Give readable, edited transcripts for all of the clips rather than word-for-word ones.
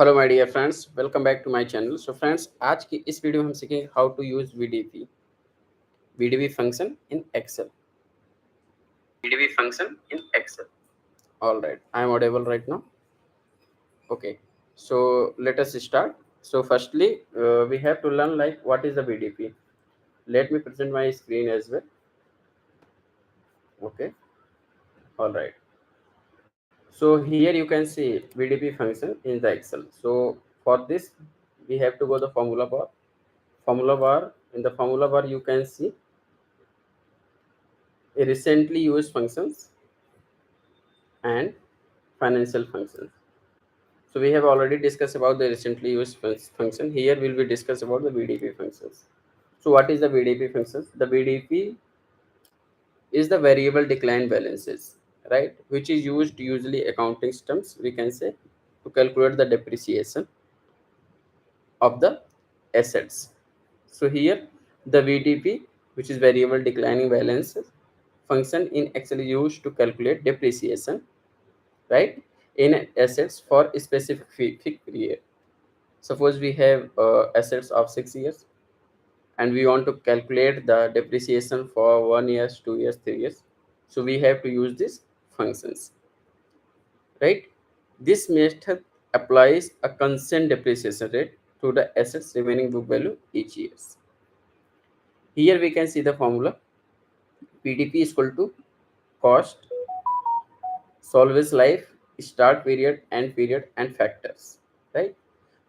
Hello my dear friends, welcome back to my channel. So friends, आज की इस video में हम सीखेंगे how to use VDB function in Excel. VDB function in Excel. All right, I am audible right now. Okay, so let us start. So firstly, we have to learn like what is the VDP. Let me present my screen as well. Okay, all right. So here you can see VDP function in the Excel. So for this, we have to go the formula bar. Formula bar, in the formula bar you can see recently used functions and financial functions. So we have already discussed about the recently used function. Here we will be discuss about the VDP functions. So what is the VDP functions? The VDP is the variable decline balances, right? Which is used usually accounting terms, we can say, to calculate the depreciation of the assets. So here the VDP, which is variable declining balances function in Excel is used to calculate depreciation, right, in assets for a specific period. Suppose we have assets of 6 years and we want to calculate the depreciation for 1 year, 2 years, 3 years. So we have to use these functions, right? This method applies a constant depreciation rate to the assets remaining book value each year. Here we can see the formula. PDP is equal to cost, salvage life, start period, end period, and factors, right?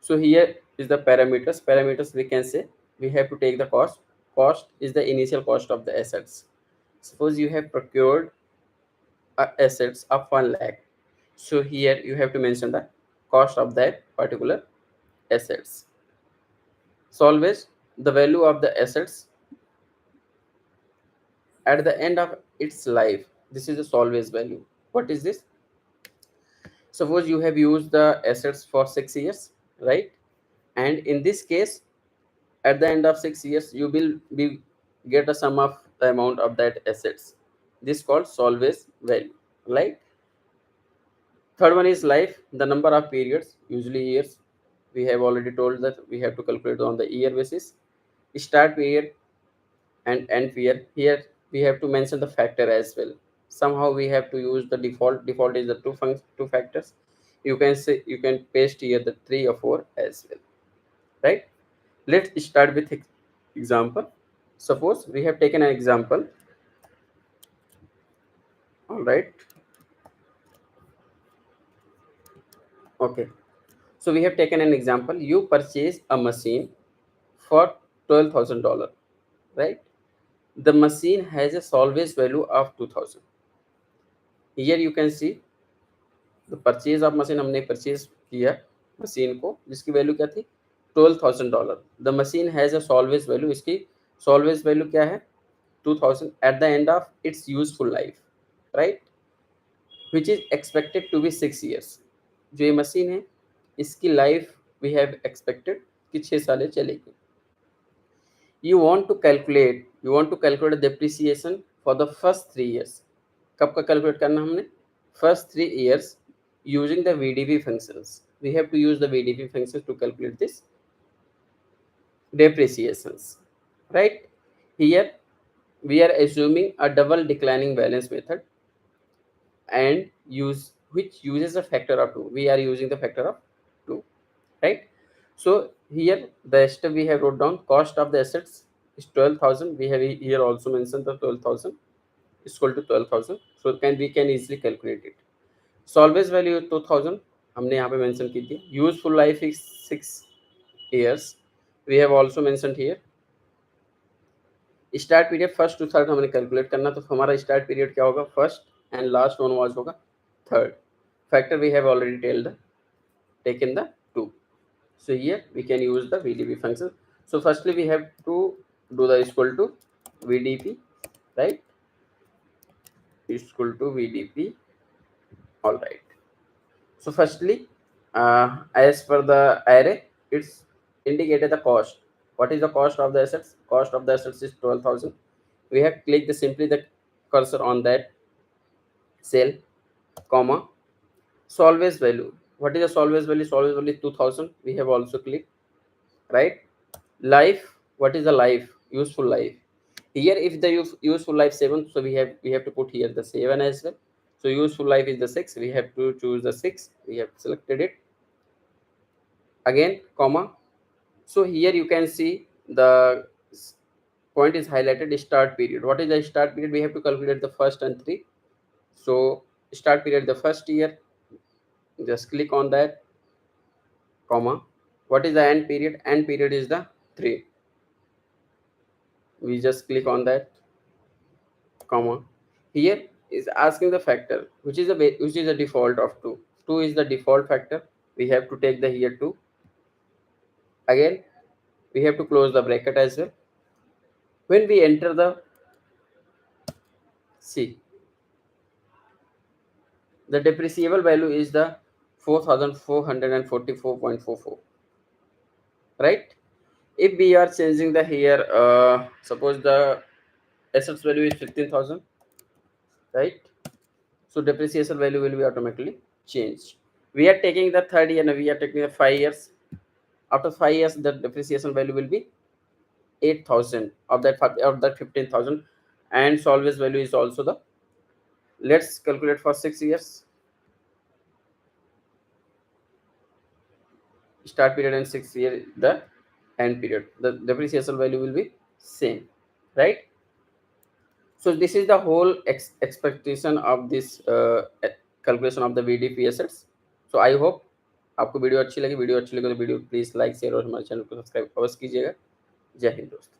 So here is the parameters. Parameters we can say we have to take the cost. Cost is the initial cost of the assets. Suppose you have procured assets of 1 lakh. So here you have to mention the cost of that particular assets. Salvage, the value of the assets at the end of its life. This is the salvage value. What is this? Suppose you have used the assets for 6 years, right? And in this case, at the end of 6 years, you will be get a sum of the amount of that assets. This called salvage value, right? Third one is life, the number of periods, usually years. We have already told that we have to calculate on the year basis. Start period and end period. Here we have to mention the factor as well. Somehow we have to use the default. Default is the two factors. You can say you can paste here the 3 or 4 as well, right? Let's start with example. Suppose we have taken an example. All right. Okay. So we have taken an example. You purchase a machine for $12,000, right? The machine has a salvage value of 2,000. Here you can see the purchase of machine. हमने purchase किया machine को जिसकी value क्या थी $12,000. The machine has a salvage value. इसकी salvage value क्या है 2,000 at the end of its useful life, right? Which is expected to be 6 years. जो ये मशीन है इसकी लाइफ वी हैव एक्सपेक्टेड कि 6 साल चलेगी. You want to calculate depreciation for the first 3 years. कब का कैलकुलेट करना हमने first 3 years using the VDB functions. We have to use the VDB functions to calculate this depreciations, right? Here we are assuming a double declining balance method and use which uses a factor of 2. We are using the factor of 2, right? So here the step we have wrote down cost of the assets is 12,000. We have here also mentioned the 12,000 is equal to 12,000. So we can easily calculate it. Salvage value 2,000 हमने यहाँ पे mention की थी. Useful life is 6 years. We have also mentioned here. Start period first to third हमने calculate करना, तो हमारा start period क्या होगा first and last one was होगा third. Factor we have already taken the 2. So here we can use the VDB function. So firstly we have to do the equal to VDP, right? Equal to VDP. All right. So firstly, as per the array, it's indicated the cost. What is the cost of the assets? Cost of the assets is 12,000. We have clicked simply the cursor on that cell, comma, salvage value. What is the salvage value? Salvage value is 2000. We have also clicked, right? Life, what is the life? Useful life. Here, if the useful life 7, so we have to put here the 7 as well. So useful life is the 6. We have to choose the 6. We have selected it. Again, comma. So here you can see the point is highlighted, start period. What is the start period? We have to calculate the first and 3. So start period the first year, just click on that, comma. What is the end period? End period is the 3. We just click on that, comma. Here is asking the factor, which is a default of 2. 2 is the default factor. We have to take the here 2. Again, we have to close the bracket as well. When we enter the C, the depreciable value is the 4444.44, right? If we are changing the here, suppose the assets value is 15,000, right? So depreciation value will be automatically changed. We are taking the third year and we are taking the 5 years. After 5 years, the depreciation value will be 8,000 of that 15,000, and salvage value is also the. Let's calculate for 6 years. Start period and 6 year the end period. The depreciation value will be same, right? So this is the whole expectation of this calculation of the VDP assets. So I hope आपको video अच्छी लगी तो video please like share और हमारे channel को subscribe अवश्य कीजिएगा। जय हिंद दोस्तों।